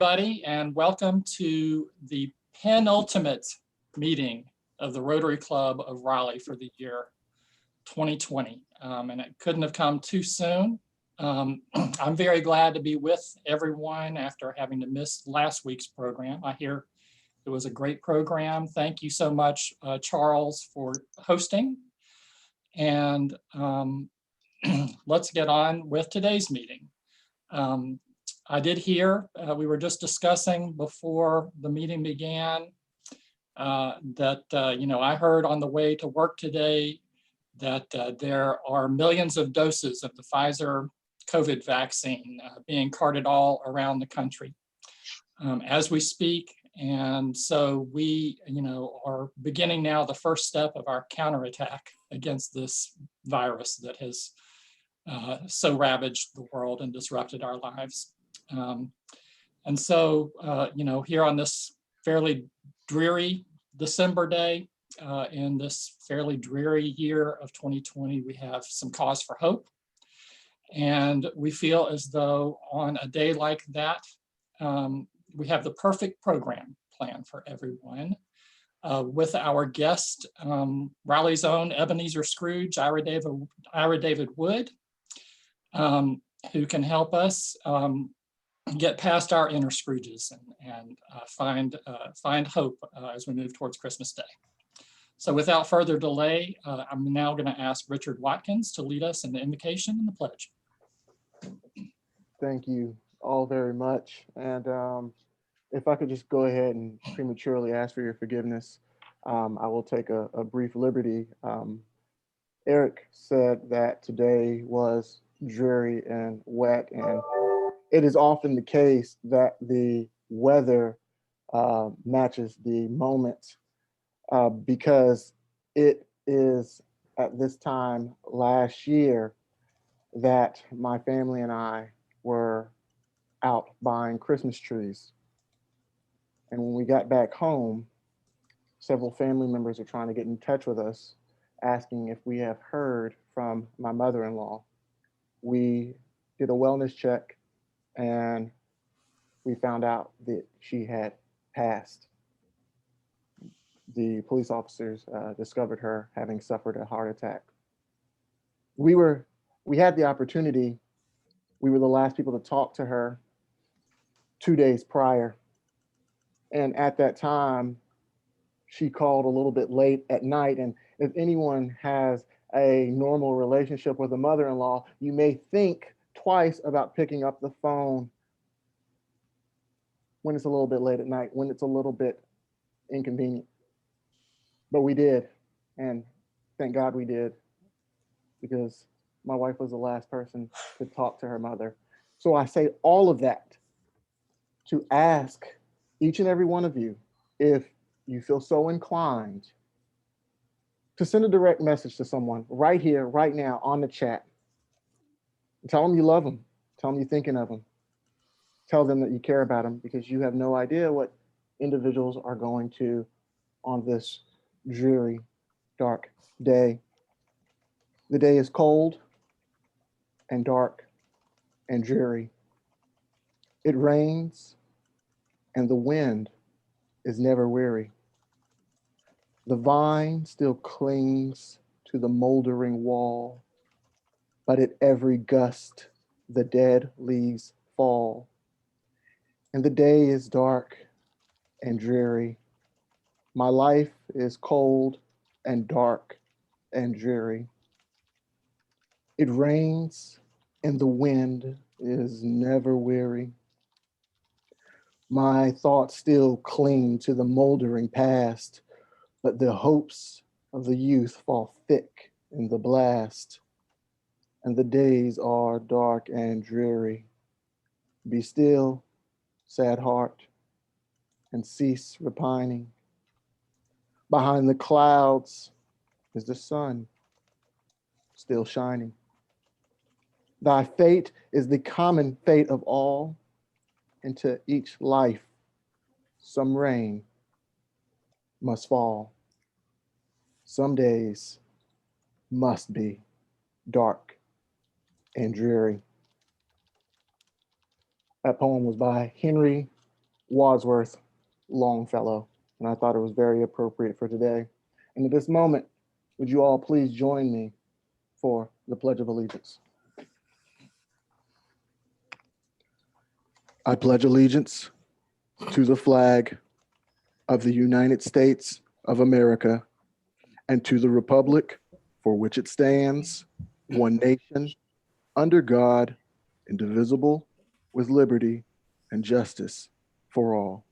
Everybody, and welcome to the penultimate meeting of the Rotary Club of Raleigh for the year 2020. And it couldn't have come too soon. I'm very glad to be with everyone after having to miss last week's program. I hear it was a great program. Thank you so much, Charles, for hosting. And let's get on with today's meeting. I did hear, we were just discussing before the meeting began that, I heard on the way to work today that there are millions of doses of the Pfizer COVID vaccine being carted all around the country as we speak. And so we, are beginning now the first step of our counterattack against this virus that has so ravaged the world and disrupted our lives. And so, here on this fairly dreary December day, in this fairly dreary year of 2020, we have some cause for hope. And we feel as though on a day like that, we have the perfect program plan for everyone. With our guest, Raleigh's own Ebenezer Scrooge, Ira David Wood, who can help us get past our inner Scrooges and find hope as we move towards Christmas Day. So without further delay, I'm now going to ask Richard Watkins to lead us in the invocation and the pledge. Thank you all very much. And if I could just go ahead and prematurely ask for your forgiveness, I will take a brief liberty. Eric said that today was dreary and wet, and it is often the case that the weather matches the moment because it is at this time last year that my family and I were out buying Christmas trees. And when we got back home, several family members are trying to get in touch with us, asking if we have heard from my mother-in-law. We did a wellness check and we found out that she had passed. The police officers discovered her having suffered a heart attack. We had the opportunity, we were the last people to talk to her 2 days prior. And at that time, she called a little bit late at night. And if anyone has a normal relationship with a mother-in-law, you may think twice about picking up the phone when it's a little bit late at night, when it's a little bit inconvenient. But we did, and thank God we did, because my wife was the last person to talk to her mother. So I say all of that to ask each and every one of you, if you feel so inclined, to send a direct message to someone right here, right now on the chat. Tell them you love them. Tell them you're thinking of them. Tell them that you care about them, because you have no idea what individuals are going to on this dreary, dark day. The day is cold and dark and dreary. It rains and the wind is never weary. The vine still clings to the moldering wall, but at every gust, the dead leaves fall. And the day is dark and dreary. My life is cold and dark and dreary. It rains and the wind is never weary. My thoughts still cling to the moldering past, but the hopes of the youth fall thick in the blast, and the days are dark and dreary. Be still, sad heart, and cease repining. Behind the clouds is the sun, still shining. Thy fate is the common fate of all. Into each life, some rain must fall. Some days must be dark and dreary. That poem was by Henry Wadsworth Longfellow, and I thought it was very appropriate for today. And at this moment, would you all please join me for the Pledge of Allegiance? I pledge allegiance to the flag of the United States of America and to the republic for which it stands, one nation, under God, indivisible, with liberty and justice for all.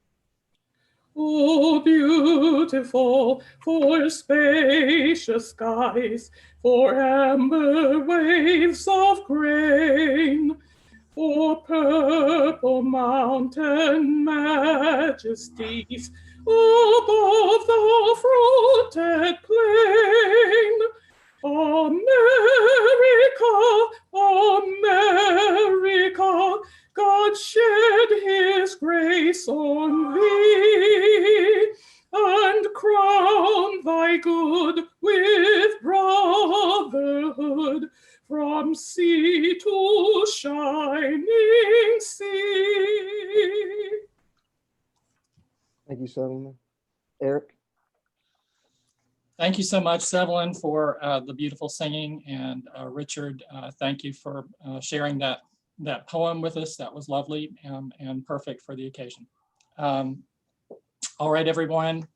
Oh, beautiful for spacious skies, for amber waves of grain, for purple mountain majesties above the fruited plain. America, America, God shed his grace on thee, and crown thy good with brotherhood, from sea to shining sea. Thank you, Settlement. Eric? Thank you so much, Sevelin, for the beautiful singing, and Richard, thank you for sharing that poem with us. That was lovely and perfect for the occasion. All right, everyone,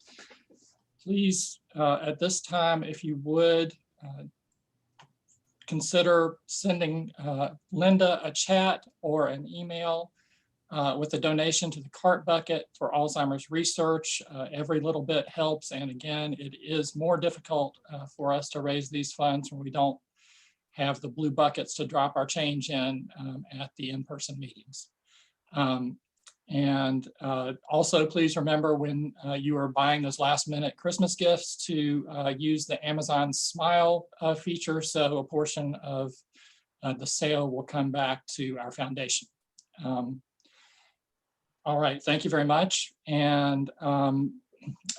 please, at this time, if you would, consider sending Linda a chat or an email with a donation to the CART bucket for Alzheimer's research. Every little bit helps. And again, it is more difficult for us to raise these funds when we don't have the blue buckets to drop our change in at the in-person meetings. Also, please remember when you are buying those last minute Christmas gifts to use the Amazon Smile feature, so a portion of the sale will come back to our foundation. All right, thank you very much. And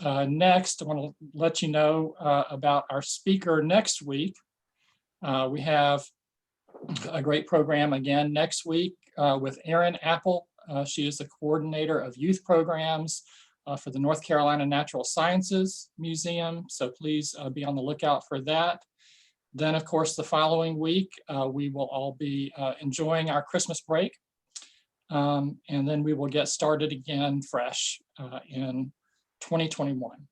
next, I want to let you know about our speaker next week. We have a great program again next week with Erin Apple. She is the coordinator of youth programs for the North Carolina Natural Sciences Museum. So please be on the lookout for that. Then, of course, the following week, we will all be enjoying our Christmas break. And then we will get started again fresh in 2021.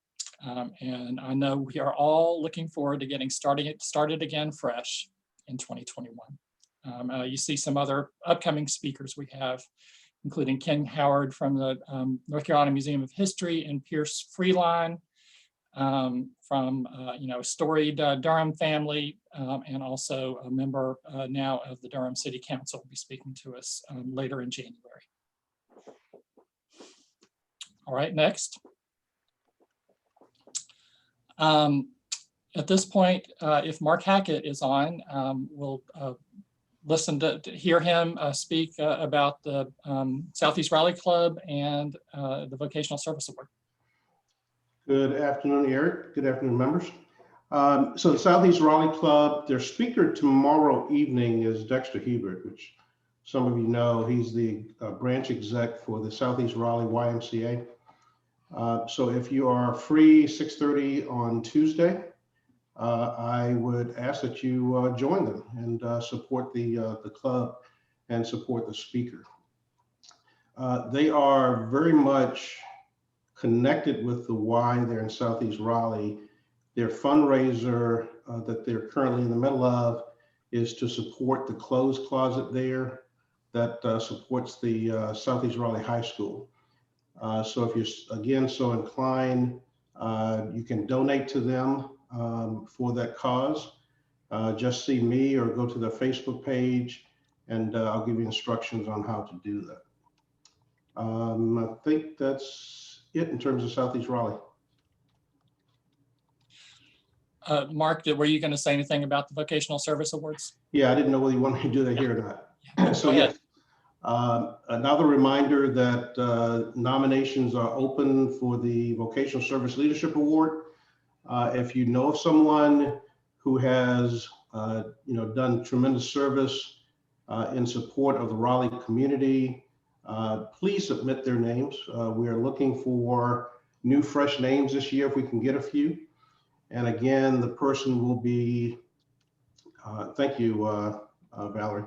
And I know we are all looking forward to getting started again fresh in 2021. You see some other upcoming speakers we have, including Ken Howard from the North Carolina Museum of History and Pierce Freeline from storied Durham family, and also a member now of the Durham City Council will be speaking to us later in January. All right, next. At this point, if Mark Hackett is on, we'll listen to hear him speak about the Southeast Raleigh Club and the Vocational Service Award. Good afternoon, Eric. Good afternoon, members. So the Southeast Raleigh Club, their speaker tomorrow evening is Dexter Hebert, which some of you know. He's the branch exec for the Southeast Raleigh YMCA. So if you are free 6:30 on Tuesday, I would ask that you join them and support the club and support the speaker. They are very much connected with the Y there in Southeast Raleigh. Their fundraiser that they're currently in the middle of is to support the clothes closet there that supports the Southeast Raleigh High School. So if you're, again, so inclined, you can donate to them for that cause. Just see me or go to their Facebook page, and I'll give you instructions on how to do that. I think that's it in terms of Southeast Raleigh. Mark, were you going to say anything about the Vocational Service Awards? Yeah, I didn't know whether you wanted to do that here or not. So yes, another reminder that nominations are open for the Vocational Service Leadership Award. If you know of someone who has done tremendous service in support of the Raleigh community, please submit their names. We are looking for new, fresh names this year if we can get a few. And again, the person will be, thank you, Valerie.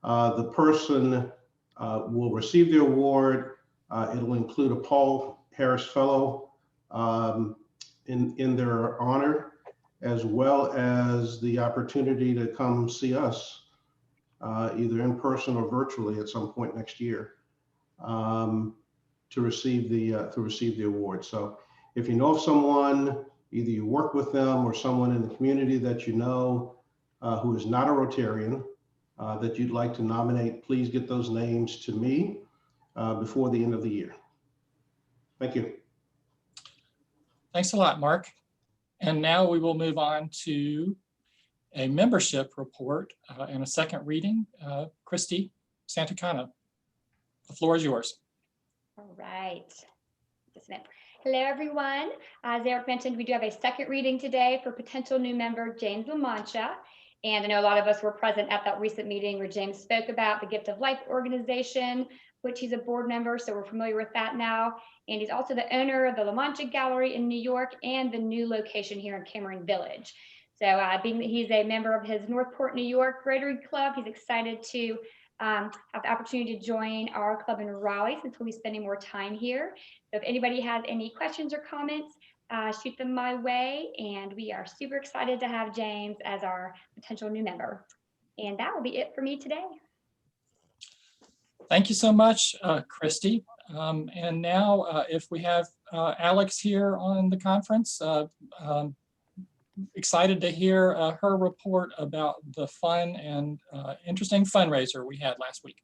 The person will receive the award. It'll include a Paul Harris Fellow in their honor, as well as the opportunity to come see us either in person or virtually at some point next year to receive the award. So if you know of someone, either you work with them or someone in the community that you know who is not a Rotarian that you'd like to nominate, please get those names to me before the end of the year. Thank you. Thanks a lot, Mark. And now we will move on to a membership report and a second reading. Christy Santacano, the floor is yours. All right. Just a minute. Hello, everyone. As Eric mentioned, we do have a second reading today for potential new member James LaMancha. And I know a lot of us were present at that recent meeting where James spoke about the Gift of Life organization, which he's a board member, so we're familiar with that now. And he's also the owner of the La Mancha Gallery in New York and the new location here in Cameron Village. So being that he's a member of his Northport, New York Rotary Club, he's excited to have the opportunity to join our club in Raleigh since we'll be spending more time here. So if anybody has any questions or comments, shoot them my way. And we are super excited to have James as our potential new member. And that will be it for me today. Thank you so much, Christy. And now if we have Alex here on the conference, excited to hear her report about the fun and interesting fundraiser we had last week.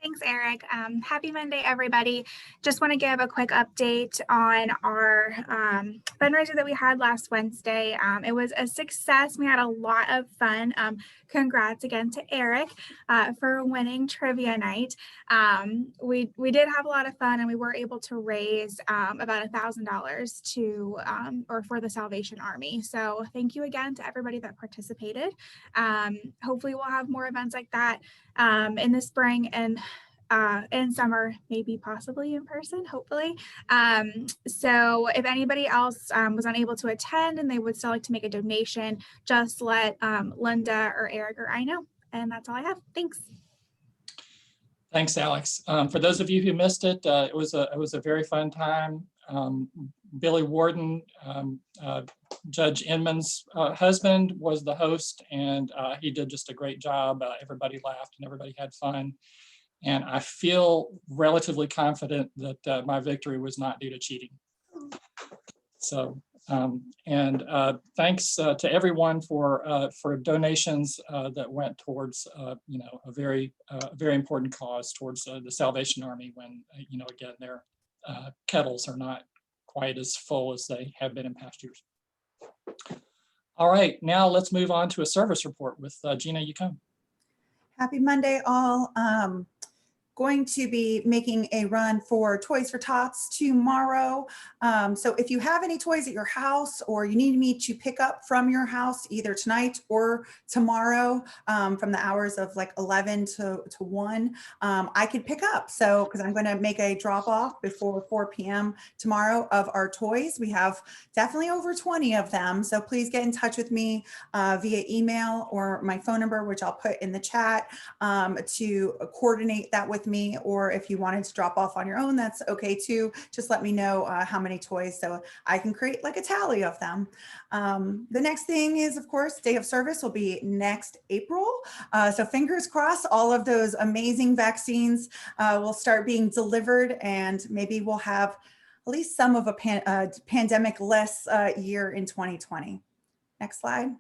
Thanks, Eric. Happy Monday, everybody. Just want to give a quick update on our fundraiser that we had last Wednesday. It was a success. We had a lot of fun. Congrats again to Eric for winning trivia night. We did have a lot of fun, and we were able to raise about $1,000 to or for the Salvation Army. So thank you again to everybody that participated. Hopefully we'll have more events like that in the spring and in summer, maybe possibly in person, hopefully. So if anybody else was unable to attend and they would still like to make a donation, just let Linda or Eric or I know. And that's all I have. Thanks. Thanks, Alex. For those of you who missed it, it was a very fun time. Billy Warden, Judge Inman's husband, was the host, and he did just a great job. Everybody laughed and everybody had fun. And I feel relatively confident that my victory was not due to cheating. So, thanks to everyone for donations that went towards, a very important cause towards the Salvation Army when, again, their kettles are not quite as full as they have been in past years. All right, now let's move on to a service report with Gina Yukon. Happy Monday, all. Going to be making a run for Toys for Tots tomorrow. So if you have any toys at your house or you need me to pick up from your house either tonight or tomorrow from the hours of like 11 to 1, I could pick up. So because I'm going to make a drop off before 4 p.m. tomorrow of our toys. We have definitely over 20 of them. So please get in touch with me via email or my phone number, which I'll put in the chat to coordinate that with me, or if you wanted to drop off on your own, that's okay too. Just let me know how many toys so I can create like a tally of them. The next thing is, of course, day of service will be next April. So fingers crossed, all of those amazing vaccines will start being delivered, and maybe we'll have at least some of a pandemic-less year in 2020. Next slide.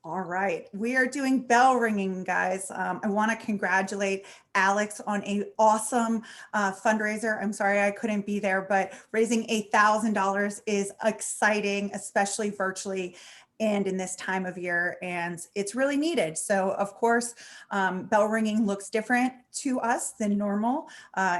All right, we are doing bell ringing, guys. I want to congratulate Alex on an awesome fundraiser. I'm sorry I couldn't be there, but raising $1,000 is exciting, especially virtually. and in this time of year, and it's really needed. So of course, bell ringing looks different to us than normal.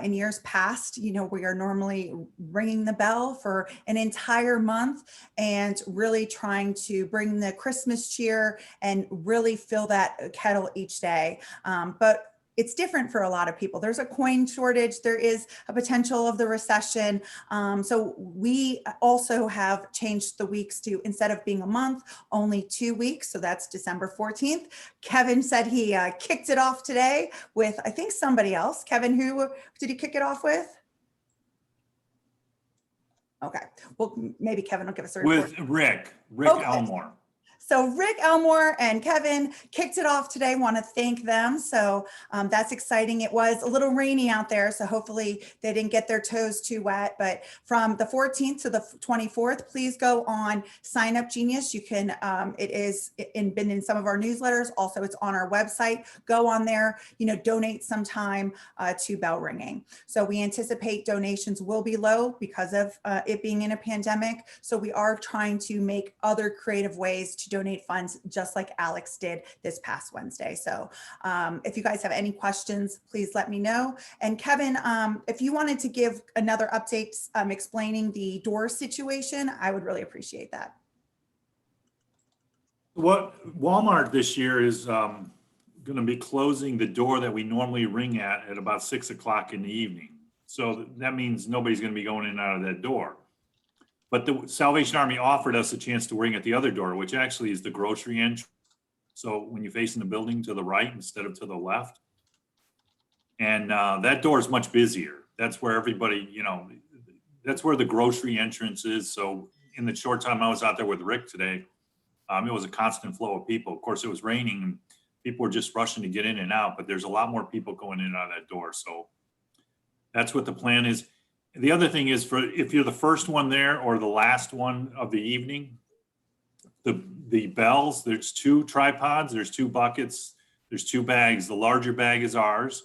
In years past, we are normally ringing the bell for an entire month and really trying to bring the Christmas cheer and really fill that kettle each day. But it's different for a lot of people. There's a coin shortage. There is a potential of the recession. So we also have changed the weeks to, instead of being a month, only 2 weeks. So that's December 14th. Kevin said he kicked it off today with, I think, somebody else. Kevin, who did he kick it off with? Okay. Well, maybe Kevin will give us a report. With Rick Okay. Elmore. So Rick Elmore and Kevin kicked it off today. Want to thank them. So that's exciting. It was a little rainy out there, so hopefully they didn't get their toes too wet. But from the 14th to the 24th, please go on Sign Up Genius. You can, it is been in some of our newsletters. Also, it's on our website. Go on there, donate some time to bell ringing. So we anticipate donations will be low because of it being in a pandemic. So we are trying to make other creative ways to donate funds, just like Alex did this past Wednesday. So if you guys have any questions, please let me know. And Kevin, if you wanted to give another update explaining the door situation, I would really appreciate that. What Walmart this year is going to be closing the door that we normally ring at about 6 o'clock in the evening. So that means nobody's going to be going in and out of that door. But the Salvation Army offered us a chance to ring at the other door, which actually is the grocery entrance. So when you're facing the building to the right instead of to the left. And that door is much busier. That's where everybody, that's where the grocery entrance is. So in the short time I was out there with Rick today, it was a constant flow of people. Of course, it was raining and people were just rushing to get in and out, but there's a lot more people going in and out of that door. So that's what the plan is. The other thing is, if you're the first one there or the last one of the evening, the bells, there's 2 tripods, there's 2 buckets, there's 2 bags. The larger bag is ours.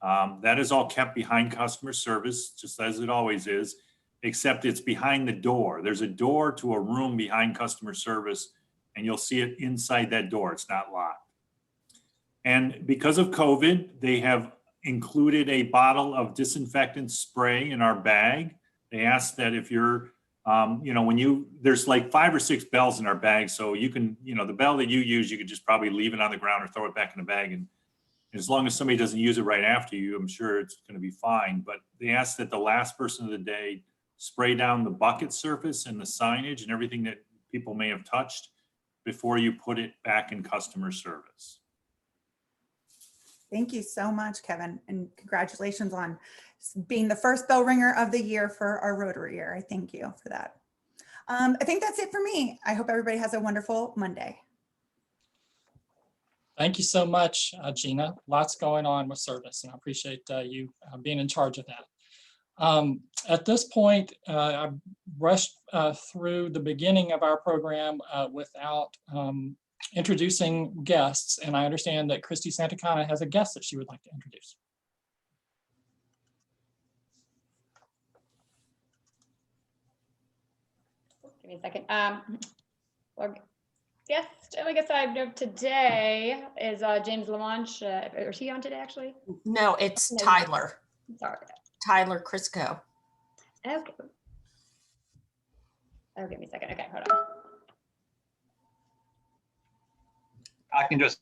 That is all kept behind customer service, just as it always is, except it's behind the door. There's a door to a room behind customer service, and you'll see it inside that door. It's not locked. And because of COVID, they have included a bottle of disinfectant spray in our bag. They asked that if you're, there's like 5 or 6 bells in our bag. So you can, the bell that you use, you could just probably leave it on the ground or throw it back in the bag. And as long as somebody doesn't use it right after you, I'm sure it's going to be fine. But they asked that the last person of the day spray down the bucket surface and the signage and everything that people may have touched before you put it back in customer service. Thank you so much, Kevin, and congratulations on being the first bell ringer of the year for our Rotary year. I thank you for that. I think that's it for me. I hope everybody has a wonderful Monday. Thank you so much, Gina. Lots going on with service, and I appreciate you being in charge of that. At this point, I rushed through the beginning of our program without introducing guests, and I understand that Christy Santacana has a guest that she would like to introduce. Give me a second. Our guest, I guess I know today is James LaManche. Is he on today, actually? No, it's Tyler. Sorry. Tyler Crisco. Okay. Oh, give me a second. Okay, hold on. I can just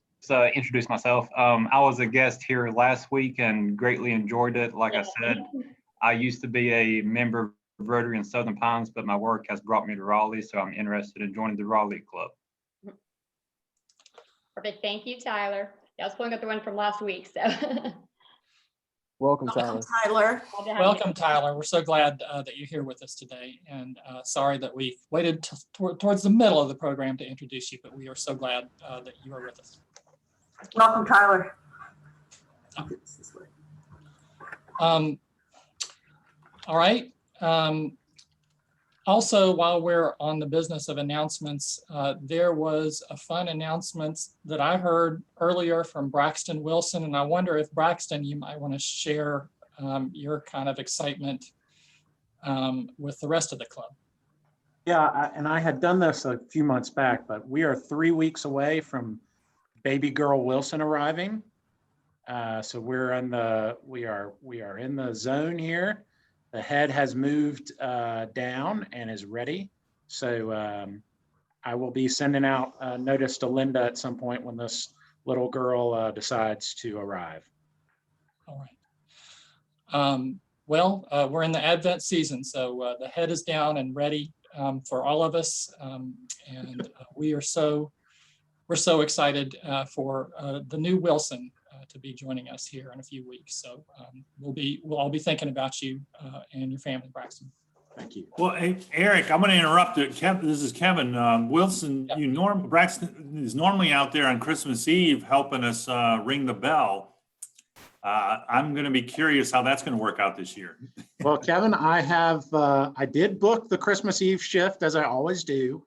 introduce myself. I was a guest here last week and greatly enjoyed it. Like I said, I used to be a member of Rotary in Southern Pines, but my work has brought me to Raleigh, so I'm interested in joining the Raleigh Club. Perfect. Thank you, Tyler. I was pulling up the one from last week, so. Welcome, Tyler. Tyler. Welcome, Tyler. We're so glad that you're here with us today, and sorry that we waited towards the middle of the program to introduce you, but we are so glad that you are with us. Welcome, Tyler. All right. Also, while we're on the business of announcements, there was a fun announcement that I heard earlier from Braxton Wilson, and I wonder if Braxton, you might want to share your kind of excitement with the rest of the club. Yeah, and I had done this a few months back, but we are 3 weeks away from baby girl Wilson arriving. So we are in the zone here. The head has moved down and is ready. So I will be sending out a notice to Linda at some point when this little girl decides to arrive. All right. Well, we're in the Advent season, so the head is down and ready for all of us, and we're so excited for the new Wilson to be joining us here in a few weeks. So we'll all be thinking about you and your family, Braxton. Thank you. Well, hey, Eric, I'm going to interrupt it. This is Kevin. Wilson, Yep. Braxton is normally out there on Christmas Eve helping us ring the bell. I'm going to be curious how that's going to work out this year. Well, Kevin, I did book the Christmas Eve shift as I always do.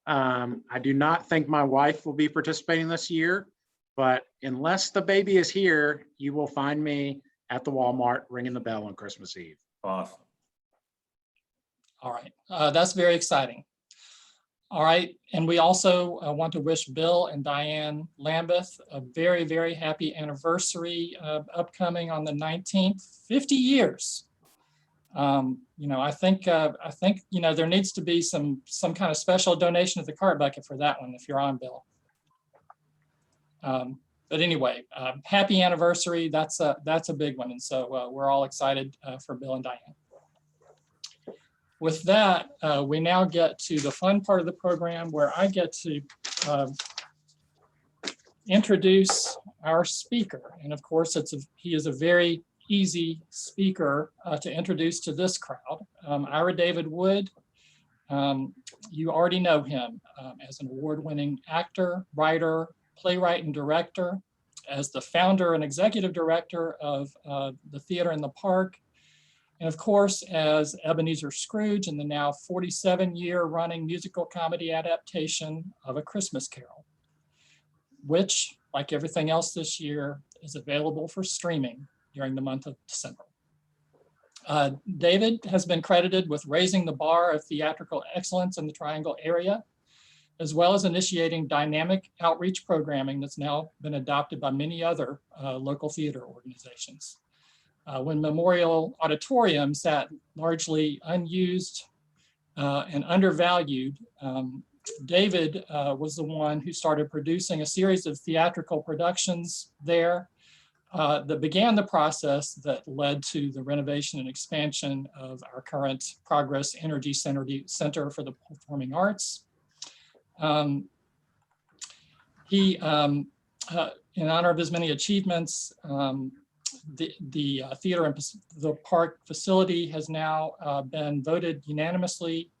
I do not think my wife will be participating this year, but unless the baby is here, you will find me at the Walmart ringing the bell on Christmas Eve. Awesome. All right, that's very exciting. All right, and we also want to wish Bill and Diane Lambeth a very, very happy anniversary upcoming on the 19th, 50 years. I think there needs to be some kind of special donation to the cart bucket for that one if you're on, Bill. But anyway, happy anniversary. That's a big one, and so we're all excited for Bill and Diane. With that, we now get to the fun part of the program where I get to introduce our speaker. And of course, he is a very easy speaker to introduce to this crowd. Ira David Wood, you already know him as an award-winning actor, writer, playwright, and director, as the founder and executive director of the Theater in the Park, and of course, as Ebenezer Scrooge in the now 47-year running musical comedy adaptation of A Christmas Carol, which, like everything else this year, is available for streaming during the month of December. David has been credited with raising the bar of theatrical excellence in the Triangle area, as well as initiating dynamic outreach programming that's now been adopted by many other local theater organizations. When Memorial Auditorium sat largely unused and undervalued, David was the one who started producing a series of theatrical productions there that began the process that led to the renovation and expansion of our current Progress Energy Center for the Performing Arts. He, in honor of his many achievements, the Theater in the Park facility has now been voted unanimously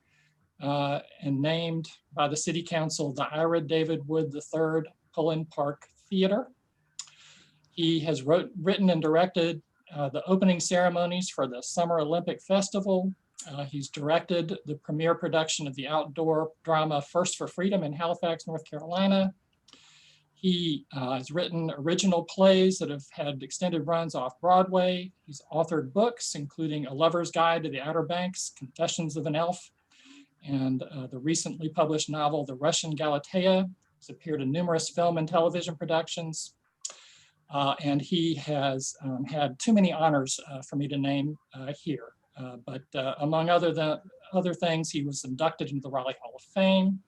and named by the City Council the Ira David Wood III Pullen Park Theater. He has written and directed the opening ceremonies for the Summer Olympic Festival. He's directed the premiere production of the outdoor drama First for Freedom in Halifax, North Carolina. He has written original plays that have had extended runs off Broadway. He's authored books, including A Lover's Guide to the Outer Banks, Confessions of an Elf, and the recently published novel, The Russian Galatea. He's appeared in numerous film and television productions. And he has had too many honors for me to name here. But among other things, he was inducted into the Raleigh Hall of Fame.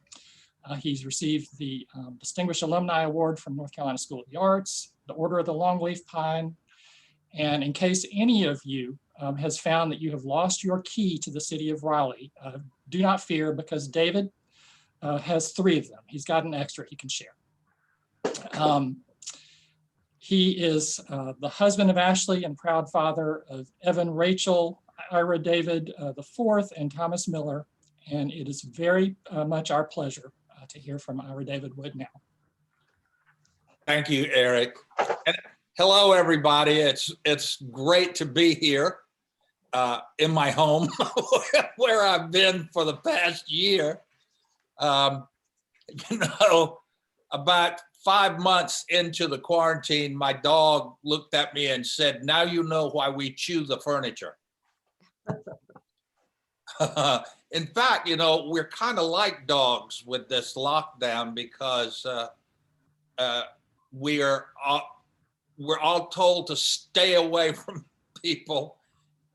He's received the Distinguished Alumni Award from North Carolina School of the Arts, the Order of the Longleaf Pine. And in case any of you has found that you have lost your key to the city of Raleigh, do not fear, because David has 3 of them. He's got an extra he can share. He is the husband of Ashley and proud father of Evan, Rachel, Ira David IV, and Thomas Miller. And it is very much our pleasure to hear from Ira David Wood now. Thank you, Eric. And hello, everybody. It's great to be here in my home where I've been for the past year. About 5 months into the quarantine, my dog looked at me and said, "Now you know why we chew the furniture." In fact, you know, we're kind of like dogs with this lockdown because we're all told to stay away from people.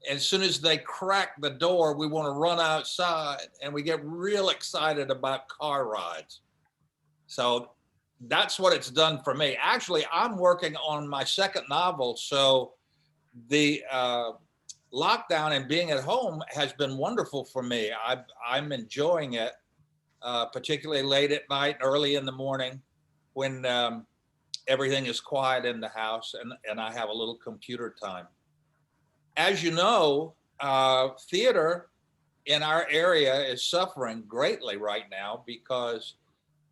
As soon as they crack the door, we want to run outside, and we get real excited about car rides. So that's what it's done for me. Actually, I'm working on my second novel, so the lockdown and being at home has been wonderful for me. I'm enjoying it, particularly late at night, early in the morning, when everything is quiet in the house and I have a little computer time. As you know, theater in our area is suffering greatly right now because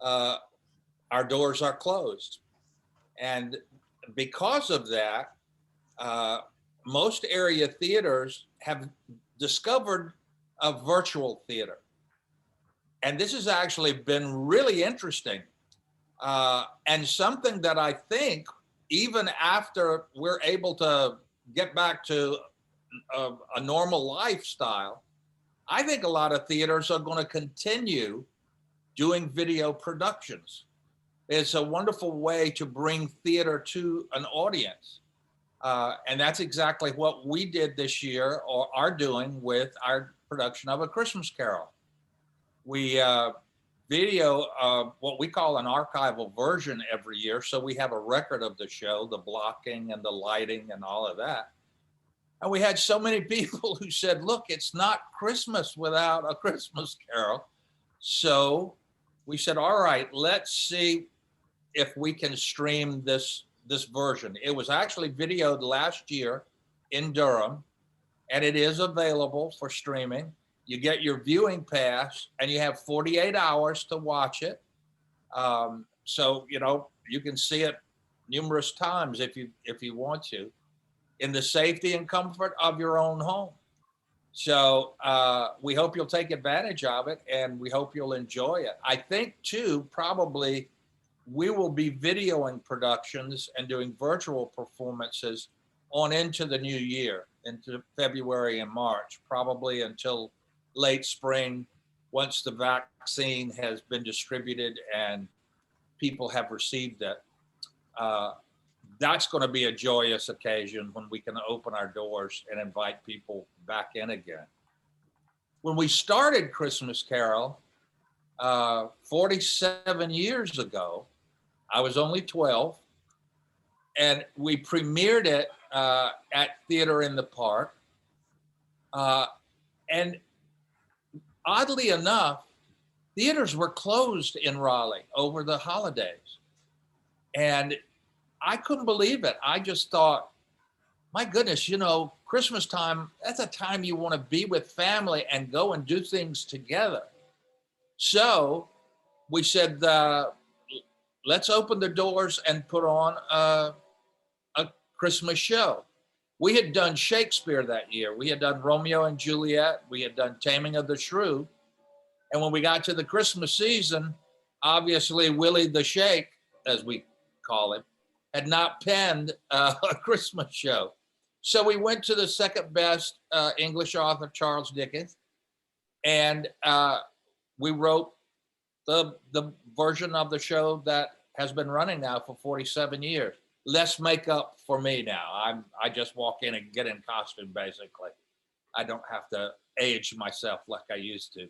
our doors are closed. And because of that, most area theaters have discovered a virtual theater. And this has actually been really interesting. And something that I think, even after we're able to get back to a normal lifestyle, I think a lot of theaters are going to continue doing video productions. It's a wonderful way to bring theater to an audience. And that's exactly what we did this year, or are doing, with our production of A Christmas Carol. We video what we call an archival version every year. So we have a record of the show, the blocking and the lighting and all of that. And we had so many people who said, look, it's not Christmas without A Christmas Carol. So we said, all right, let's see if we can stream this version. It was actually videoed last year in Durham, and it is available for streaming. You get your viewing pass, and you have 48 hours to watch it. So, you know, you can see it numerous times if you want to, in the safety and comfort of your own home. So we hope you'll take advantage of it, and we hope you'll enjoy it. I think, too, probably we will be videoing productions and doing virtual performances on into the new year, into February and March, probably until late spring, once the vaccine has been distributed and people have received it. That's going to be a joyous occasion when we can open our doors and invite people back in again. When we started Christmas Carol 47 years ago, I was only 12, and we premiered it at Theater in the Park. And oddly enough, theaters were closed in Raleigh over the holidays. And I couldn't believe it. I just thought, my goodness, you know, Christmas time, that's a time you want to be with family and go and do things together. So we said, let's open the doors and put on a Christmas show. We had done Shakespeare that year. We had done Romeo and Juliet. We had done Taming of the Shrew. And when we got to the Christmas season, obviously Willie the Shake, as we call him, had not penned a Christmas show. So we went to the second best English author, Charles Dickens, and we wrote the version of the show that has been running now for 47 years. Less makeup for me now. I just walk in and get in costume, basically. I don't have to age myself like I used to.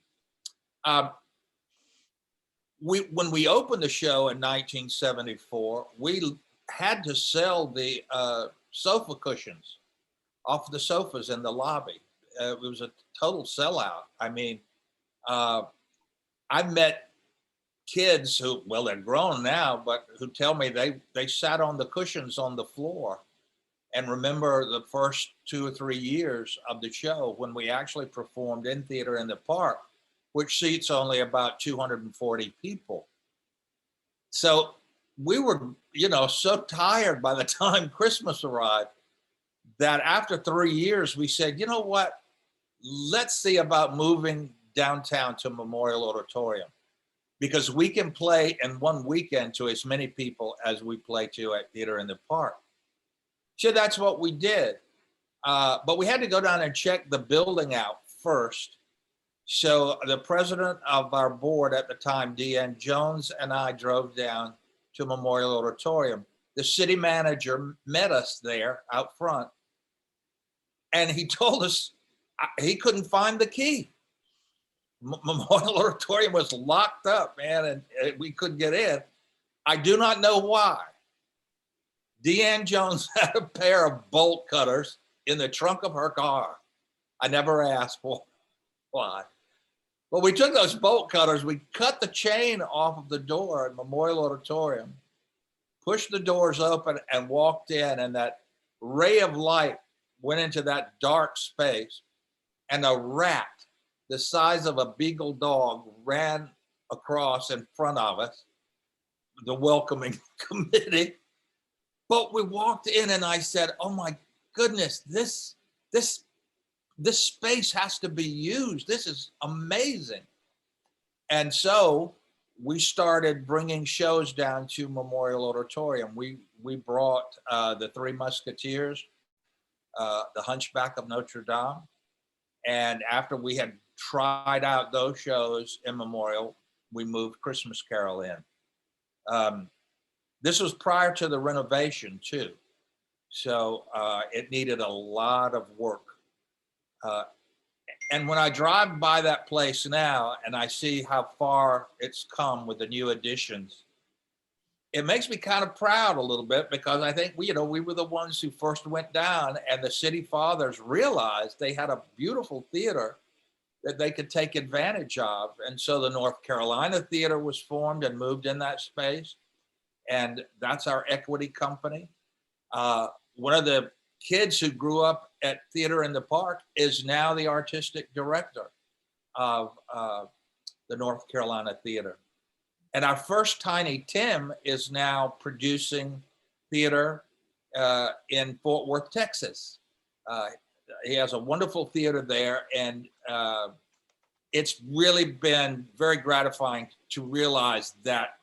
When we opened the show in 1974, we had to sell the sofa cushions off the sofas in the lobby. It was a total sellout. I mean, I've met kids who, well, they're grown now, but who tell me they sat on the cushions on the floor and remember the first 2 or 3 years of the show when we actually performed in Theater in the Park, which seats only about 240 people. So we were, you know, so tired by the time Christmas arrived that after 3 years, we said, you know what, let's see about moving downtown to Memorial Auditorium, because we can play in one weekend to as many people as we play to at Theater in the Park. So that's what we did. But we had to go down and check the building out first. So the president of our board at the time, Deanne Jones, and I drove down to Memorial Auditorium. The city manager met us there out front, and he told us he couldn't find the key. Memorial Auditorium was locked up, man, and we couldn't get in. I do not know why. Deanne Jones had a pair of bolt cutters in the trunk of her car. I never asked why. But we took those bolt cutters, we cut the chain off of the door at Memorial Auditorium, pushed the doors open and walked in, and that ray of light went into that dark space, and a rat the size of a beagle dog ran across in front of us, the welcoming committee. But we walked in and I said, oh my goodness, this space has to be used. This is amazing. And so we started bringing shows down to Memorial Auditorium. We brought the Three Musketeers, the Hunchback of Notre Dame. And after we had tried out those shows in Memorial, we moved Christmas Carol in. This was prior to the renovation too. So it needed a lot of work. And when I drive by that place now and I see how far it's come with the new additions, it makes me kind of proud a little bit, because I think we were the ones who first went down, and the city fathers realized they had a beautiful theater that they could take advantage of. And so the North Carolina Theater was formed and moved in that space. And that's our equity company. One of the kids who grew up at Theater in the Park is now the artistic director of the North Carolina Theater. And our first Tiny Tim is now producing theater in Fort Worth, Texas. He has a wonderful theater there, and it's really been very gratifying to realize that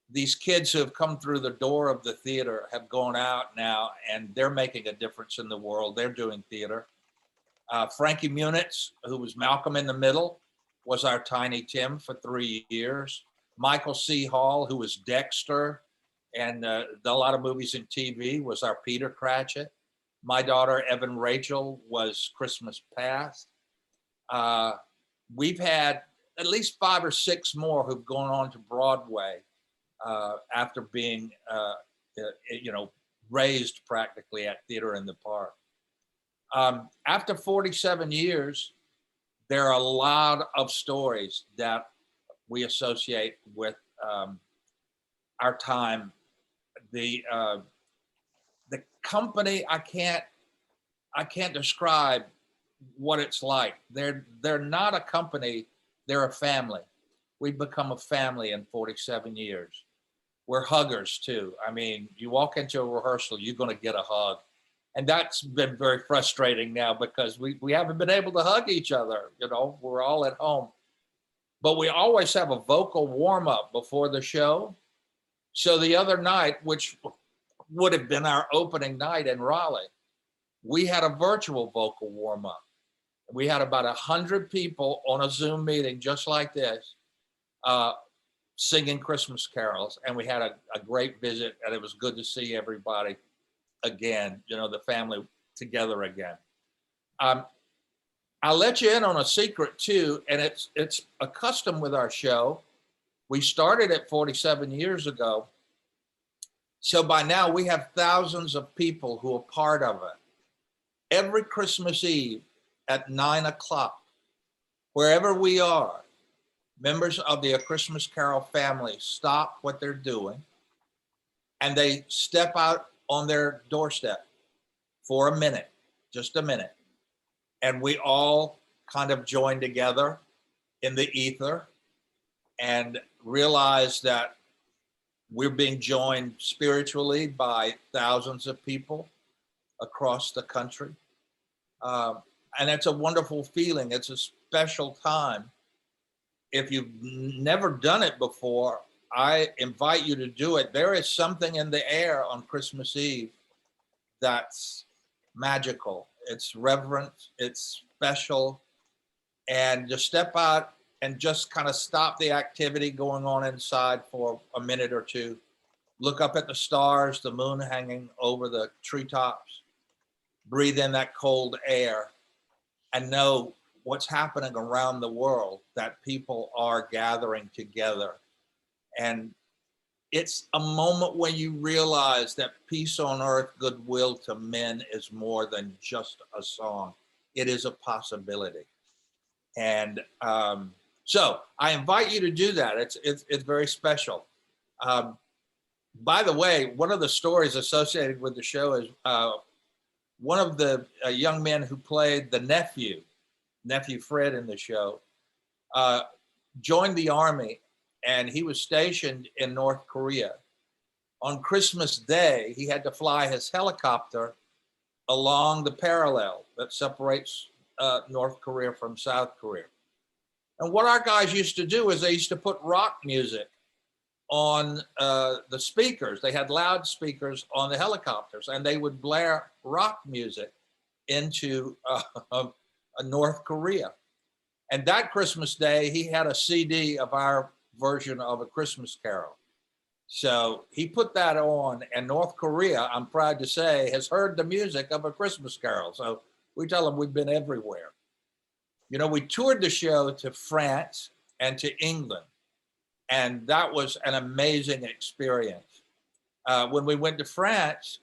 these kids who have come through the door of the theater have gone out now, and they're making a difference in the world. They're doing theater. Frankie Munitz, who was Malcolm in the Middle, was our Tiny Tim for 3 years. Michael C. Hall, who was Dexter and done a lot of movies and TV, was our Peter Cratchit. My daughter, Evan Rachel, was Christmas Past. We've had at least 5 or 6 more who've gone on to Broadway after being, raised practically at Theater in the Park. After 47 years, there are a lot of stories that we associate with our time. The company, I can't describe what it's like. They're not a company, they're a family. We've become a family in 47 years. We're huggers too. I mean, you walk into a rehearsal, you're going to get a hug. And that's been very frustrating now, because we haven't been able to hug each other. We're all at home. But we always have a vocal warm-up before the show. So the other night, which would have been our opening night in Raleigh, we had a virtual vocal warm-up. We had about 100 people on a Zoom meeting just like this, singing Christmas carols. And we had a great visit, and it was good to see everybody again, the family together again. I'll let you in on a secret too, and it's a custom with our show. We started it 47 years ago. So by now we have thousands of people who are part of it. Every Christmas Eve at 9 o'clock, wherever we are, members of the A Christmas Carol family stop what they're doing and they step out on their doorstep for a minute, just a minute. And we all kind of join together in the ether and realize that we're being joined spiritually by thousands of people across the country. And it's a wonderful feeling. It's a special time. If you've never done it before, I invite you to do it. There is something in the air on Christmas Eve that's magical. It's reverent, it's special, and just step out and just kind of stop the activity going on inside for a minute or two. Look up at the stars, the moon hanging over the treetops, breathe in that cold air, and know what's happening around the world, that people are gathering together. And it's a moment when you realize that peace on earth, goodwill to men is more than just a song. It is a possibility. And so I invite you to do that. It's very special. By the way, one of the stories associated with the show is one of the young men who played the nephew Fred in the show, joined the army, and he was stationed in North Korea. On Christmas Day, he had to fly his helicopter along the parallel that separates North Korea from South Korea. And what our guys used to do is they used to put rock music on the speakers. They had loudspeakers on the helicopters, and they would blare rock music into North Korea. And that Christmas Day, he had a CD of our version of A Christmas Carol. So he put that on, and North Korea, I'm proud to say, has heard the music of A Christmas Carol. So we tell them we've been everywhere. You know, we toured the show to France and to England, and that was an amazing experience. When we went to France,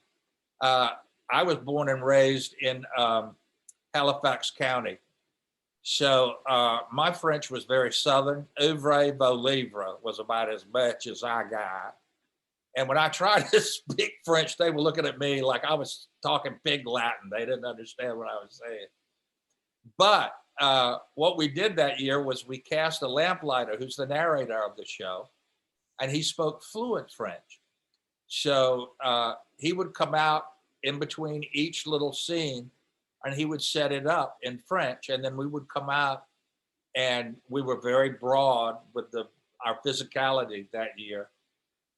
I was born and raised in Halifax County. So my French was very Southern. Ouvre vos livres was about as much as I got. And when I tried to speak French, they were looking at me like I was talking pig Latin. They didn't understand what I was saying. But what we did that year was we cast a lamplighter who's the narrator of the show, and he spoke fluent French. So he would come out in between each little scene, and he would set it up in French, and then we would come out, and we were very broad with our physicality that year.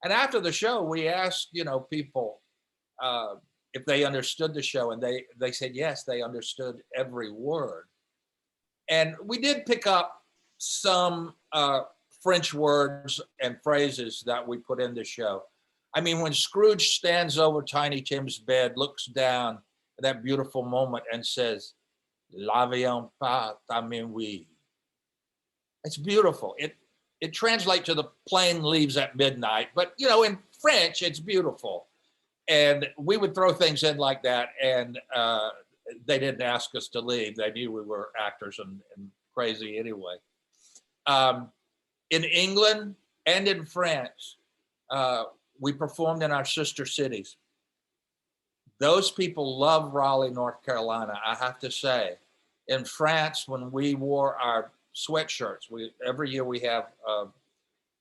And after the show, we asked, people if they understood the show, and they said yes, they understood every word. And we did pick up some French words and phrases that we put in the show. I mean, when Scrooge stands over Tiny Tim's bed, looks down at that beautiful moment and says, "L'avion part à minuit." It's beautiful. It translates to the plane leaves at midnight, but in French, it's beautiful. And we would throw things in like that, and they didn't ask us to leave. They knew we were actors and crazy anyway. In England and in France, we performed in our sister cities. Those people love Raleigh, North Carolina, I have to say. In France, when we wore our sweatshirts, every year we have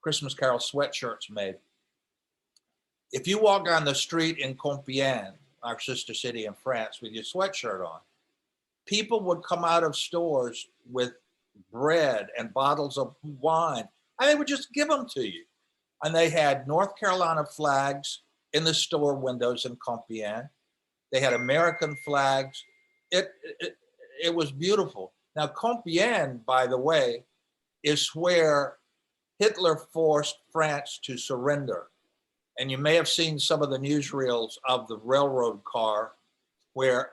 Christmas Carol sweatshirts made. If you walk down the street in Compiègne, our sister city in France, with your sweatshirt on, people would come out of stores with bread and bottles of wine, and they would just give them to you. And they had North Carolina flags in the store windows in Compiègne. They had American flags. It was beautiful. Now, Compiègne, by the way, is where Hitler forced France to surrender. And you may have seen some of the newsreels of the railroad car where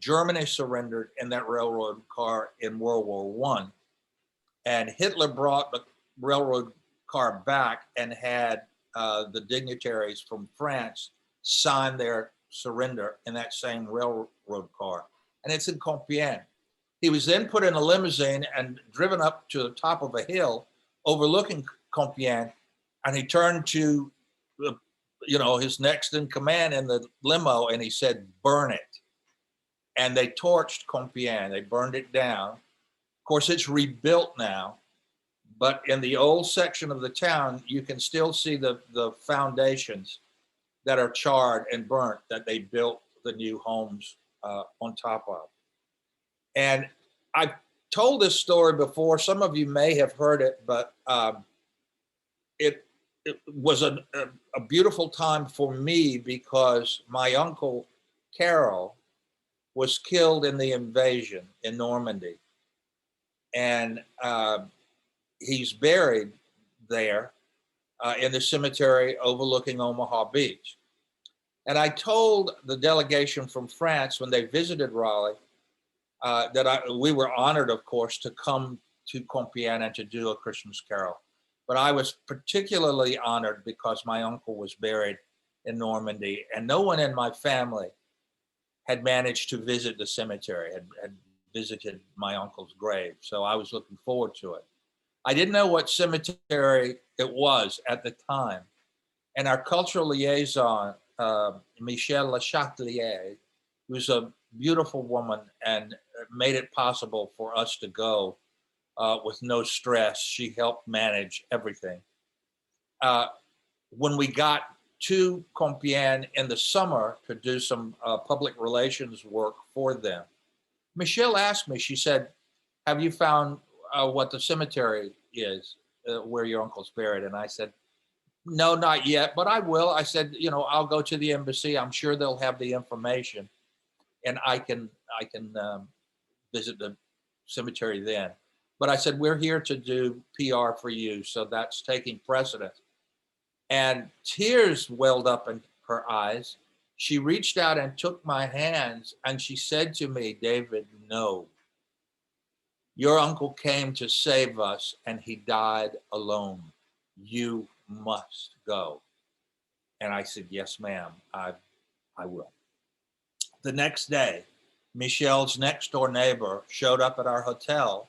Germany surrendered in that railroad car in World War I. And Hitler brought the railroad car back and had the dignitaries from France sign their surrender in that same railroad car. And it's in Compiègne. He was then put in a limousine and driven up to the top of a hill overlooking Compiègne. And he turned to his next in command in the limo, and he said, "Burn it." And they torched Compiègne. They burned it down. Of course, it's rebuilt now. But in the old section of the town, you can still see the foundations that are charred and burnt that they built the new homes on top of. And I've told this story before. Some of you may have heard it, but it was a beautiful time for me because my uncle Carol was killed in the invasion in Normandy. And he's buried there in the cemetery overlooking Omaha Beach. And I told the delegation from France when they visited Raleigh that we were honored, of course, to come to Compiègne and to do a Christmas carol. But I was particularly honored because my uncle was buried in Normandy, and no one in my family had managed to visit the cemetery, had visited my uncle's grave. So I was looking forward to it. I didn't know what cemetery it was at the time. And our cultural liaison, Michelle Lechatelier, who's a beautiful woman and made it possible for us to go with no stress. She helped manage everything. When we got to Compiègne in the summer to do some public relations work for them, Michelle asked me, she said, have you found what the cemetery is where your uncle's buried? And I said, no, not yet, but I will. I said, you know, I'll go to the embassy. I'm sure they'll have the information, and I can visit the cemetery then. But I said, we're here to do PR for you, so that's taking precedence. And tears welled up in her eyes. She reached out and took my hands, and she said to me, David, no. Your uncle came to save us, and he died alone. You must go. And I said, yes, ma'am, I will. The next day, Michelle's next door neighbor showed up at our hotel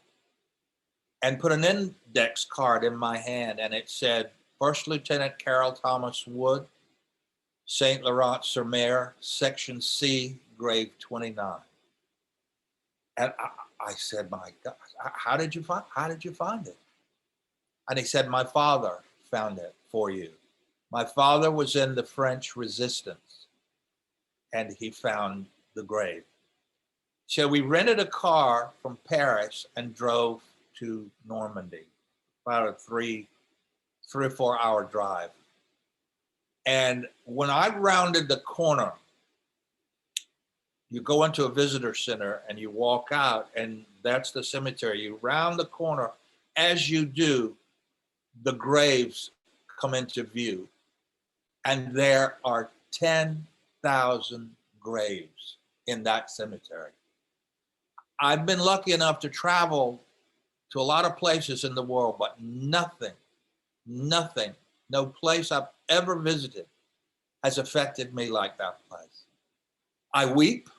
and put an index card in my hand, and it said, First Lieutenant Carol Thomas Wood, St. Laurent-sur-Mer, Section C, grave 29. And I said, my God, how did you find it? And he said, my father found it for you. My father was in the French resistance, and he found the grave. So we rented a car from Paris and drove to Normandy, about a three or 4 hour drive. And when I rounded the corner, you go into a visitor center and you walk out, and that's the cemetery. You round the corner. As you do, the graves come into view. And there are 10,000 graves in that cemetery. I've been lucky enough to travel to a lot of places in the world, but nothing, no place I've ever visited has affected me like that place. I weep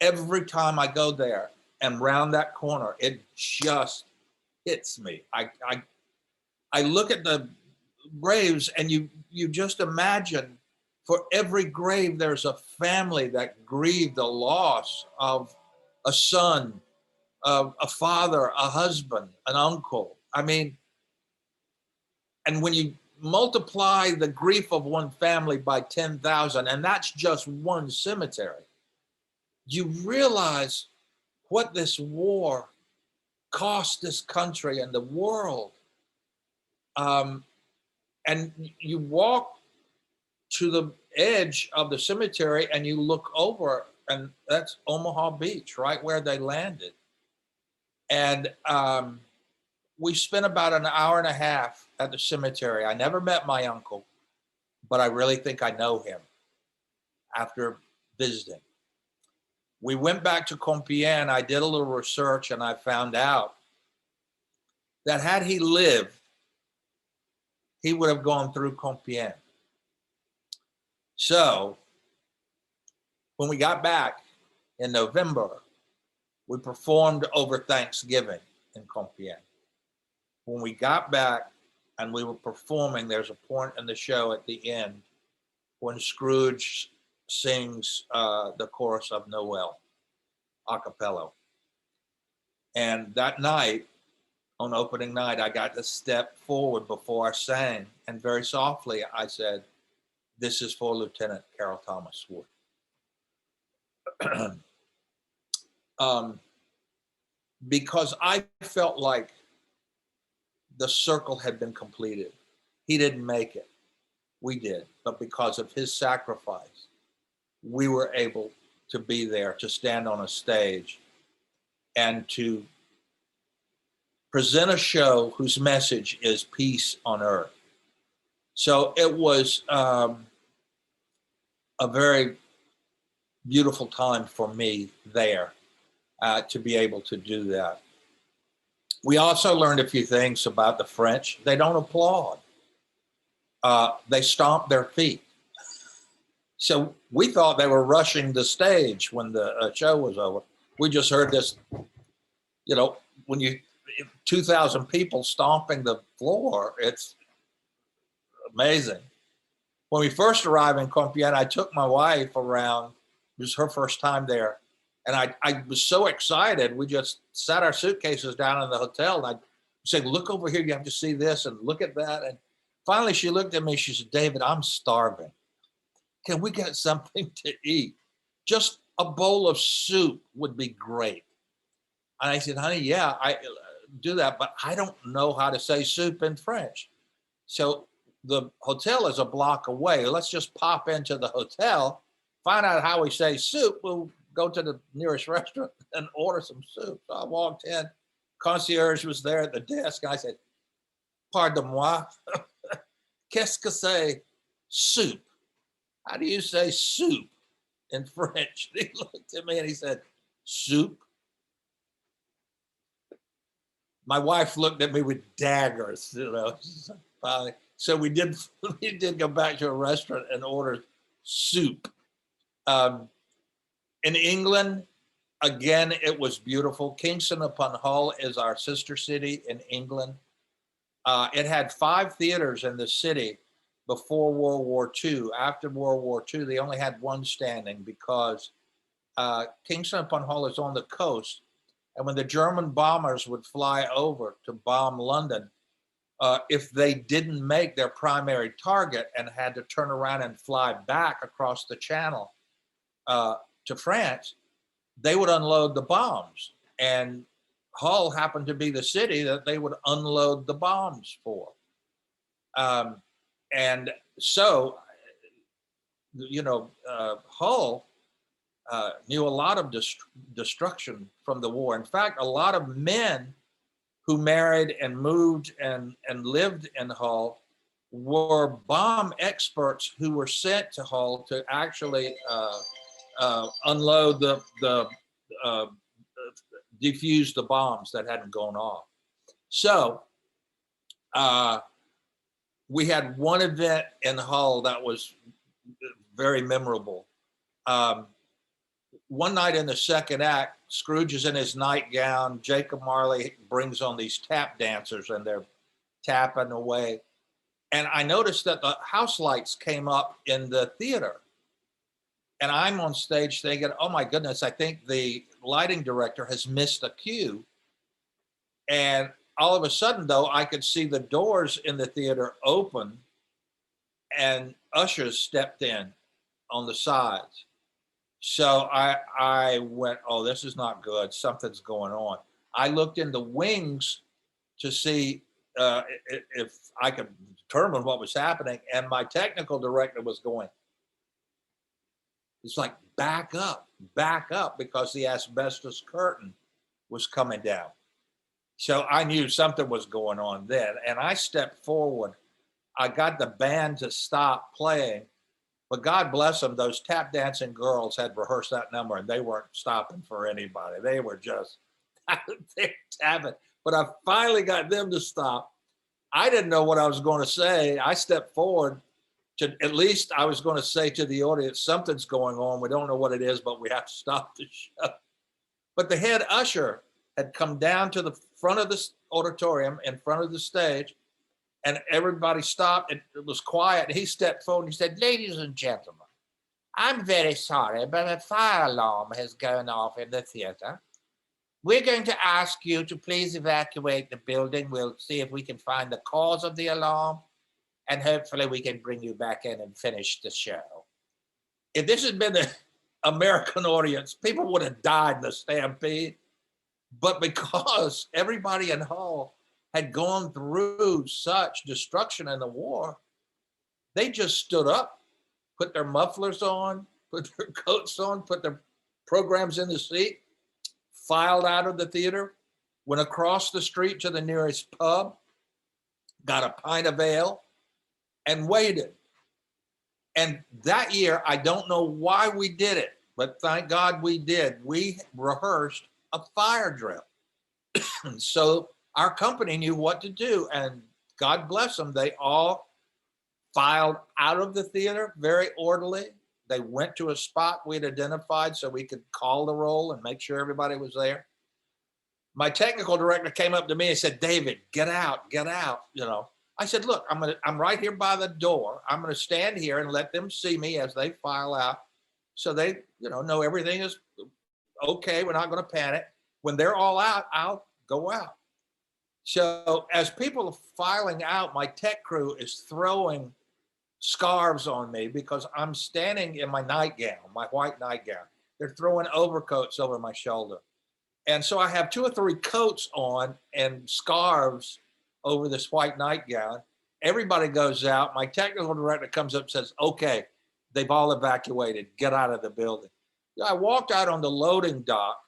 every time I go there, and round that corner, it just hits me. I look at the graves, and you just imagine for every grave there's a family that grieved the loss of a son, a father, a husband, an uncle. I mean, and when you multiply the grief of one family by 10,000, and that's just one cemetery, you realize what this war cost this country and the world. And you walk to the edge of the cemetery and you look over, and that's Omaha Beach, right where they landed. And we spent about an hour and a half at the cemetery. I never met my uncle, but I really think I know him after visiting. We went back to Compiègne. I did a little research, and I found out that had he lived, he would have gone through Compiègne. So when we got back in November, we performed over Thanksgiving in Compiègne. When we got back and we were performing, there's a point in the show at the end when Scrooge sings the chorus of Noel, a cappella. And that night, on opening night, I got to step forward before I sang, and very softly I said, this is for Lieutenant Carol Thomas Wood. Because I felt like the circle had been completed. He didn't make it. We did. But because of his sacrifice, we were able to be there, to stand on a stage, and to present a show whose message is peace on earth. So it was a very beautiful time for me there to be able to do that. We also learned a few things about the French. They don't applaud. They stomp their feet. So we thought they were rushing the stage when the show was over. We just heard this, you know, when you 2,000 people stomping the floor, it's amazing. When we first arrived in Compiègne, I took my wife around. It was her first time there. And I was so excited. We just sat our suitcases down in the hotel. And I said, look over here. You have to see this and look at that. And finally, she looked at me. She said, David, I'm starving. Can we get something to eat? Just a bowl of soup would be great. And I said, honey, yeah, I do that, but I don't know how to say soup in French. So the hotel is a block away. Let's just pop into the hotel, find out how we say soup. We'll go to the nearest restaurant and order some soup. So I walked in, concierge was there at the desk, and I said, pardon-moi, qu'est-ce que c'est soup? How do you say soup in French? He looked at me and he said, soup. My wife looked at me with daggers, you know. So we did go back to a restaurant and order soup. In England, again, it was beautiful. Kingston upon Hull is our sister city in England. It had 5 theaters in the city before World War II. After World War II, they only had 1 standing because Kingston upon Hull is on the coast. And when the German bombers would fly over to bomb London, if they didn't make their primary target and had to turn around and fly back across the channel to France, they would unload the bombs. And Hull happened to be the city that they would unload the bombs for. And so, you know, Hull knew a lot of destruction from the war. In fact, a lot of men who married and moved and lived in Hull were bomb experts who were sent to Hull to actually unload defuse the bombs that hadn't gone off. So we had one event in Hull that was very memorable. One night in the second act, Scrooge is in his nightgown. Jacob Marley brings on these tap dancers and they're tapping away. And I noticed that the house lights came up in the theater. And I'm on stage thinking, oh my goodness, I think the lighting director has missed a cue. And all of a sudden, though, I could see the doors in the theater open and ushers stepped in on the sides. So I went, oh, this is not good. Something's going on. I looked in the wings to see if I could determine what was happening. And my technical director was going, it's like, back up, because the asbestos curtain was coming down. So I knew something was going on then. And I stepped forward. I got the band to stop playing. But God bless them, those tap dancing girls had rehearsed that number and they weren't stopping for anybody. They were just tapping. But I finally got them to stop. I didn't know what I was going to say. I stepped forward to, at least I was going to say to the audience, something's going on. We don't know what it is, but we have to stop the show. But the head usher had come down to the front of the auditorium, in front of the stage, and everybody stopped. It was quiet. He stepped forward and he said, ladies and gentlemen, I'm very sorry, but a fire alarm has gone off in the theater. We're going to ask you to please evacuate the building. We'll see if we can find the cause of the alarm, and hopefully we can bring you back in and finish the show. If this had been the American audience, people would have died in the stampede. But because everybody in Hull had gone through such destruction in the war, they just stood up, put their mufflers on, put their coats on, put their programs in the seat, filed out of the theater, went across the street to the nearest pub, got a pint of ale, and waited. And that year, I don't know why we did it, but thank God we did. We rehearsed a fire drill. So our company knew what to do, and God bless them, they all filed out of the theater very orderly. They went to a spot we'd identified so we could call the roll and make sure everybody was there. My technical director came up to me and said, "David, get out, you know." I said, "Look, I'm right here by the door. I'm gonna stand here and let them see me as they file out, so they, know everything is okay. We're not gonna panic. When they're all out, I'll go out." So as people are filing out, my tech crew is throwing scarves on me because I'm standing in my nightgown, my white nightgown. They're throwing overcoats over my shoulder. And so I have 2 or 3 coats on and scarves over this white nightgown. Everybody goes out. My technical director comes up and says, "Okay, they've all evacuated. Get out of the building." I walked out on the loading dock,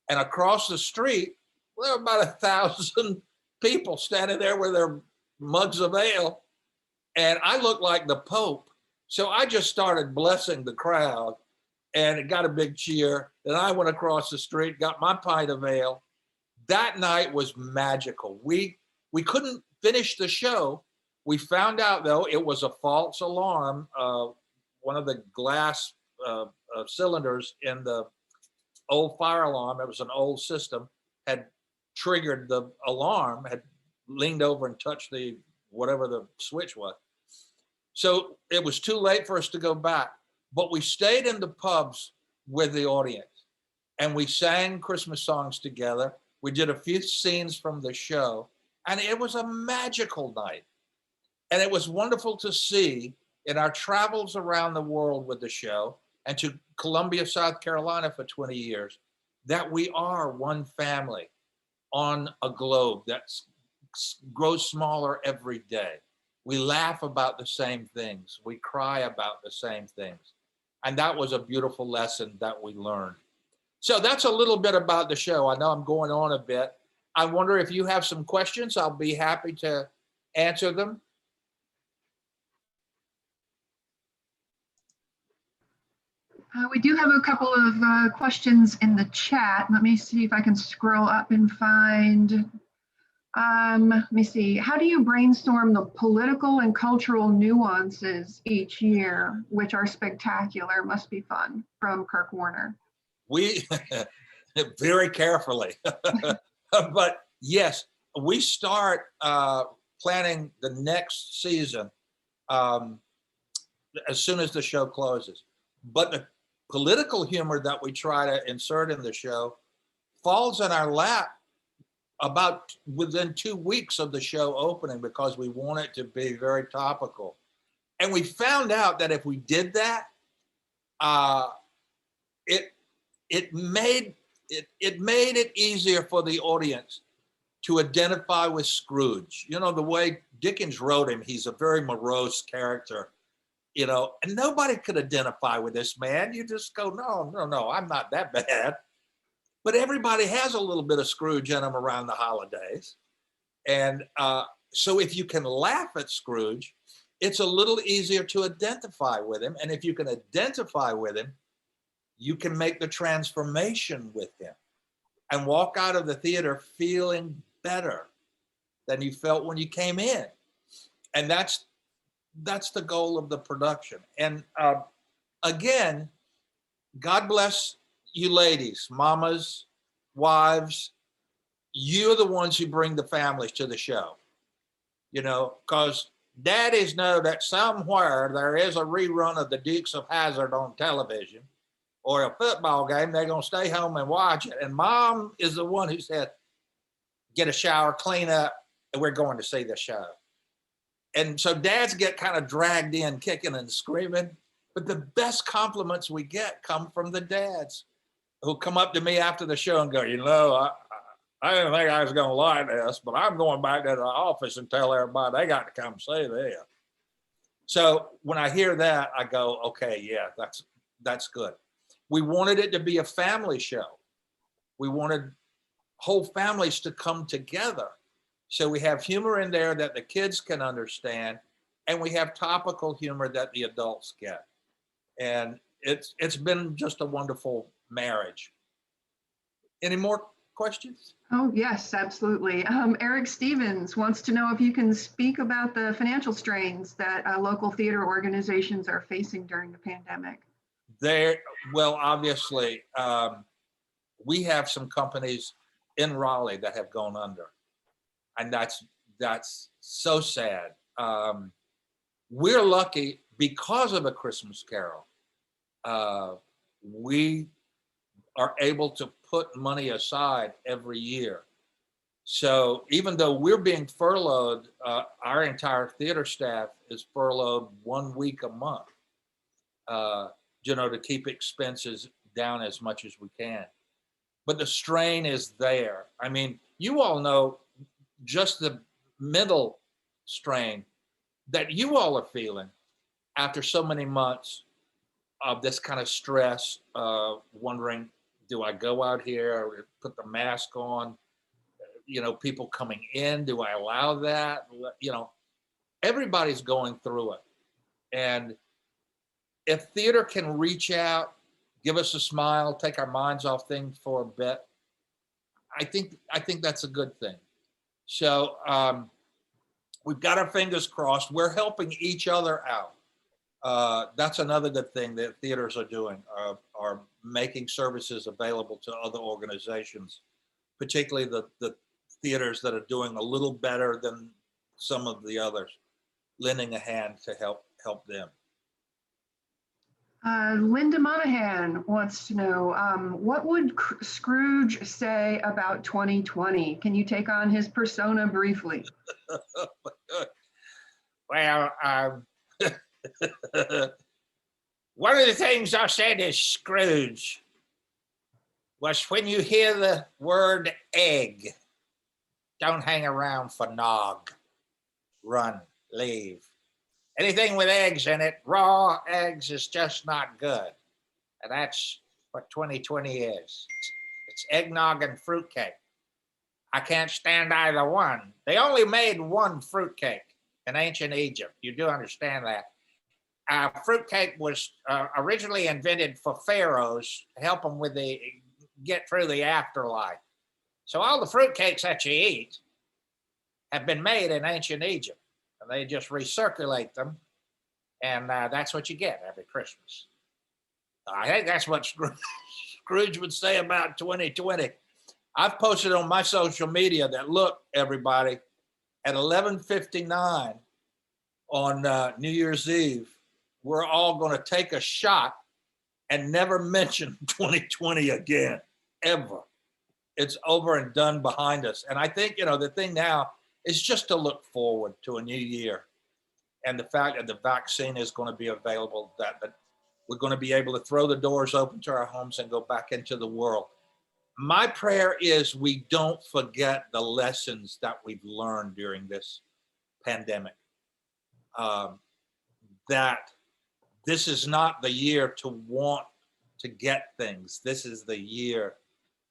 and across the street, there were about 1,000 people standing there with their mugs of ale. And I looked like the Pope. So I just started blessing the crowd, and it got a big cheer. Then I went across the street, got my pint of ale. That night was magical. We couldn't finish the show. We found out, though, it was a false alarm. One of the glass cylinders in the old fire alarm, it was an old system, had triggered the alarm, had leaned over and touched whatever the switch was. So it was too late for us to go back, but we stayed in the pubs with the audience and we sang Christmas songs together. We did a few scenes from the show, and it was a magical night. And it was wonderful to see in our travels around the world with the show and to Columbia, South Carolina for 20 years, that we are one family on a globe that grows smaller every day. We laugh about the same things. We cry about the same things. And that was a beautiful lesson that we learned. So that's a little bit about the show. I know I'm going on a bit. I wonder if you have some questions. I'll be happy to answer them. We do have a couple of questions in the chat. Let me see if I can scroll up and find. Let me see. How do you brainstorm the political and cultural nuances each year, which are spectacular? Must be fun. From Kirk Warner. We very carefully, but yes, we start planning the next season as soon as the show closes. But the political humor that we try to insert in the show falls in our lap about within 2 weeks of the show opening, because we want it to be very topical. And we found out that if we did that, it made it easier for the audience to identify with Scrooge. You know, the way Dickens wrote him, he's a very morose character, and nobody could identify with this man. You just go, no, I'm not that bad. But everybody has a little bit of Scrooge in them around the holidays. And so if you can laugh at Scrooge, it's a little easier to identify with him. And if you can identify with him, you can make the transformation with him and walk out of the theater feeling better than you felt when you came in. And that's the goal of the production. And again, God bless you ladies, mamas, wives. You're the ones who bring the families to the show, because daddies know that somewhere there is a rerun of the Dukes of Hazzard on television or a football game. They're going to stay home and watch it. And mom is the one who said, get a shower, clean up, and we're going to see the show. And so dads get kind of dragged in, kicking and screaming. But the best compliments we get come from the dads who come up to me after the show and go, I didn't think I was going to like this, but I'm going back to the office and tell everybody they got to come see this. So when I hear that, I go, okay, yeah, that's good. We wanted it to be a family show. We wanted whole families to come together. So we have humor in there that the kids can understand, and we have topical humor that the adults get. And it's been just a wonderful marriage. Any more questions? Oh, yes, absolutely. Eric Stevens wants to know if you can speak about the financial strains that local theater organizations are facing during the pandemic. Well, obviously, we have some companies in Raleigh that have gone under, and that's so sad. We're lucky because of A Christmas Carol. We are able to put money aside every year. So even though we're being furloughed, our entire theater staff is furloughed 1 week a month, to keep expenses down as much as we can. But the strain is there. I mean, you all know just the mental strain that you all are feeling after so many months of this kind of stress, wondering, do I go out here or put the mask on? People coming in, do I allow that? Everybody's going through it. And if theater can reach out, give us a smile, take our minds off things for a bit, I think that's a good thing. So we've got our fingers crossed. We're helping each other out. That's another good thing that theaters are doing, are making services available to other organizations, particularly the theaters that are doing a little better than some of the others, lending a hand to help them. Linda Monahan wants to know, what would Scrooge say about 2020? Can you take on his persona briefly? Well, one of the things I said is Scrooge was when you hear the word egg, don't hang around for nog. Run, leave. Anything with eggs in it, raw eggs, is just not good. And that's what 2020 is. It's eggnog and fruitcake. I can't stand either one. They only made one fruitcake in ancient Egypt. You do understand that. Fruitcake was originally invented for pharaohs to help them get through the afterlife. So all the fruitcakes that you eat have been made in ancient Egypt. And they just recirculate them. And that's what you get every Christmas. I think that's what Scrooge would say about 2020. I've posted on my social media that, look, everybody, at 11:59 on New Year's Eve, we're all going to take a shot and never mention 2020 again, ever. It's over and done behind us. And I think, the thing now is just to look forward to a new year. And the fact that the vaccine is going to be available, that we're going to be able to throw the doors open to our homes and go back into the world. My prayer is we don't forget the lessons that we've learned during this pandemic. That this is not the year to want to get things. This is the year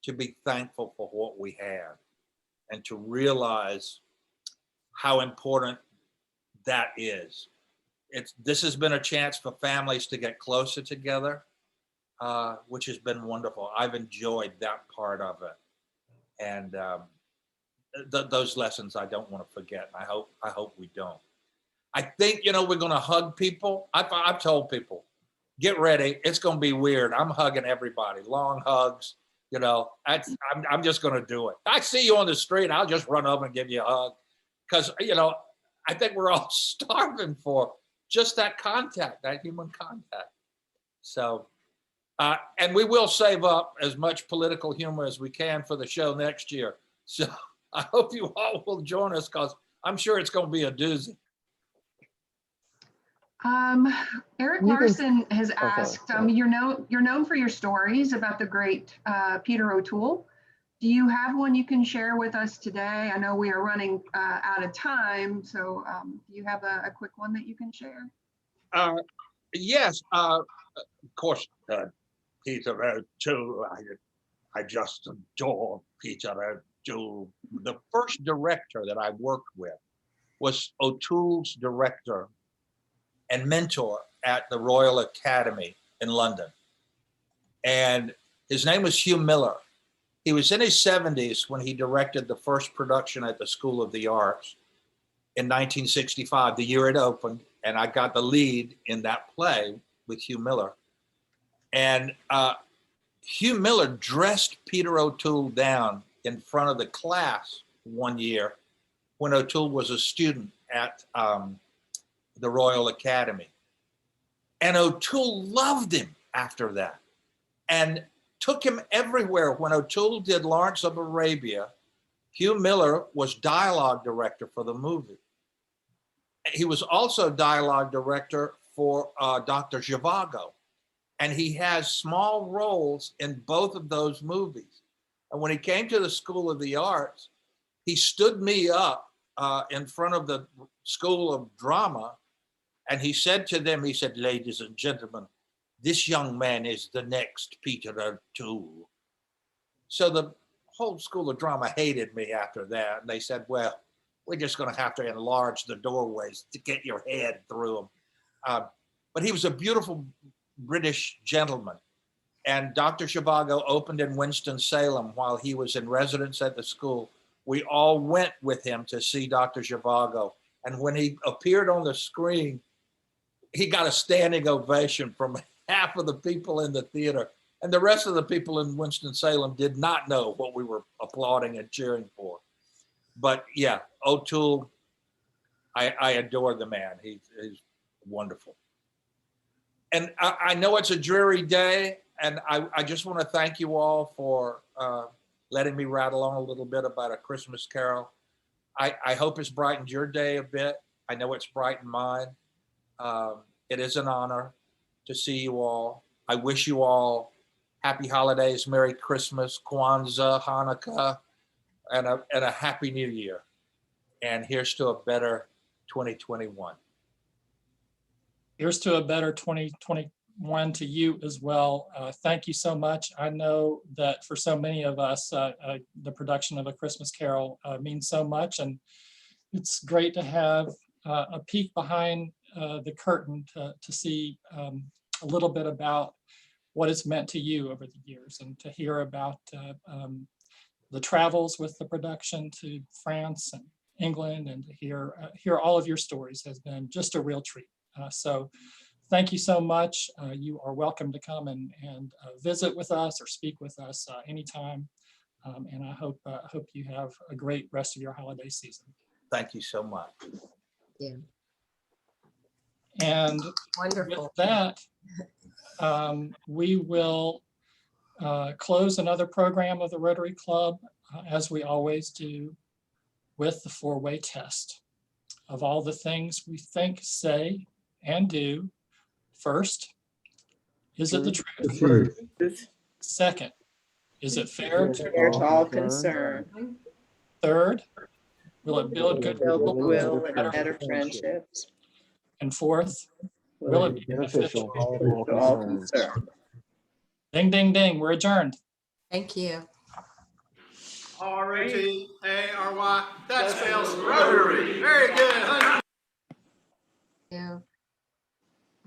to be thankful for what we have and to realize how important that is. This has been a chance for families to get closer together, which has been wonderful. I've enjoyed that part of it, and those lessons I don't want to forget. And I hope we don't. I think we're going to hug people. I've told people, get ready. It's going to be weird. I'm hugging everybody, long hugs. I'm just going to do it. I see you on the street, I'll just run over and give you a hug, because I think we're all starving for just that contact, that human contact. So, and we will save up as much political humor as we can for the show next year. So I hope you all will join us, because I'm sure it's going to be a doozy. Eric Larson has asked, you're known for your stories about the great Peter O'Toole. Do you have one you can share with us today? I know we are running out of time, so do you have a quick one that you can share? Yes, of course, Peter O'Toole. I just adore Peter O'Toole. The first director that I worked with was O'Toole's director and mentor at the Royal Academy in London. And his name was Hugh Miller. He was in his 70s when he directed the first production at the School of the Arts in 1965, the year it opened. And I got the lead in that play with Hugh Miller. And Hugh Miller dressed Peter O'Toole down in front of the class one year when O'Toole was a student at the Royal Academy. And O'Toole loved him after that and took him everywhere. When O'Toole did Lawrence of Arabia, Hugh Miller was dialogue director for the movie. He was also dialogue director for Dr. Zhivago. And he has small roles in both of those movies. And when he came to the School of the Arts, he stood me up in front of the School of Drama. And he said to them, he said, ladies and gentlemen, this young man is the next Peter O'Toole. So the whole School of Drama hated me after that. And they said, well, we're just going to have to enlarge the doorways to get your head through them. But he was a beautiful British gentleman. And Dr. Zhivago opened in Winston-Salem while he was in residence at the school. We all went with him to see Dr. Zhivago. And when he appeared on the screen, he got a standing ovation from half of the people in the theater. And the rest of the people in Winston-Salem did not know what we were applauding and cheering for. But yeah, O'Toole, I adore the man. He's wonderful. And I know it's a dreary day, and I just want to thank you all for letting me rattle on a little bit about A Christmas Carol. I hope it's brightened your day a bit. I know it's brightened mine. It is an honor to see you all. I wish you all happy holidays, Merry Christmas, Kwanzaa, Hanukkah, and a Happy New Year. And here's to a better 2021. Here's to a better 2021 to you as well. Thank you so much. I know that for so many of us, the production of A Christmas Carol means so much, and it's great to have a peek behind the curtain to see a little bit about what it's meant to you over the years, and to hear about the travels with the production to France and England, and to hear all of your stories has been just a real treat. So thank you so much. You are welcome to come and visit with us or speak with us anytime. And I hope you have a great rest of your holiday season. Thank you so much. Yeah. And Wonderful. with that, we will close another program of the Rotary Club, as we always do, with the four-way test of all the things we think, say, and do. First, is it the truth? Second, is it fair Fair to all concerned. Third, will it build Goodwill and better friendships. And fourth, will it be beneficial To all concerned. Ding, ding, ding, we're adjourned. Thank you. R-O-T-A-R-Y, that spells Rotary. Very good. Yeah.